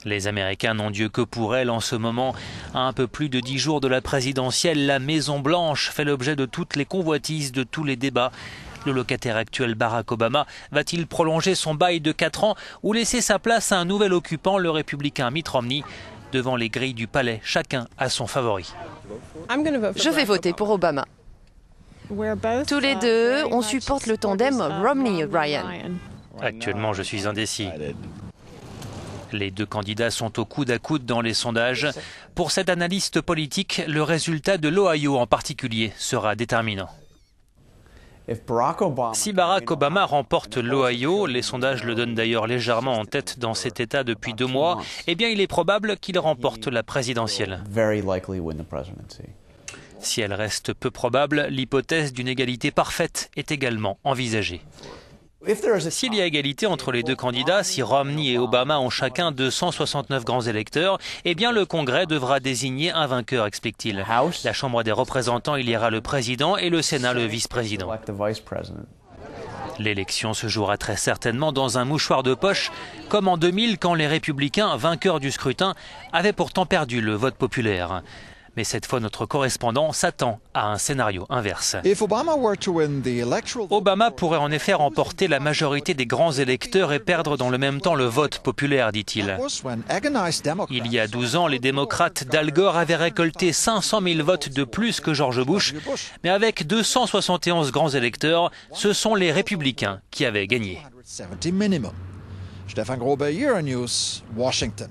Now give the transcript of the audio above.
Les Américains n'ont Dieu que pour elle en ce moment. À un peu plus de 10 jours de la présidentielle, la Maison-Blanche fait l'objet de toutes les convoitises, de tous les débats. Le locataire actuel Barack Obama va-t-il prolonger son bail de 4 ans ou laisser sa place à un nouvel occupant, le républicain Mitt Romney? Devant les grilles du palais, chacun a son favori. Je vais voter pour Obama. Tous les deux, on supporte le tandem Romney-Ryan. Actuellement, je suis indécis. Les deux candidats sont au coude à coude dans les sondages. Pour cet analyste politique, le résultat de l'Ohio en particulier sera déterminant. Si Barack Obama remporte l'Ohio, les sondages le donnent d'ailleurs légèrement en tête dans cet État depuis 2 mois, eh bien il est probable qu'il remporte la présidentielle. Si elle reste peu probable, l'hypothèse d'une égalité parfaite est également envisagée. S'il y a égalité entre les deux candidats, si Romney et Obama ont chacun 269 grands électeurs, eh bien le Congrès devra désigner un vainqueur, explique-t-il. La Chambre des représentants élira le président et le Sénat le vice-président. L'élection se jouera très certainement dans un mouchoir de poche, comme en 2000 quand les républicains, vainqueurs du scrutin, avaient pourtant perdu le vote populaire. Mais cette fois, notre correspondant s'attend à un scénario inverse. Obama pourrait en effet remporter la majorité des grands électeurs et perdre dans le même temps le vote populaire, dit-il. Il y a 12 ans, les démocrates d'Al Gore avaient récolté 500 000 votes de plus que George Bush, mais avec 271 grands électeurs, ce sont les républicains qui avaient gagné. Stefan Grobe, Euronews, Washington.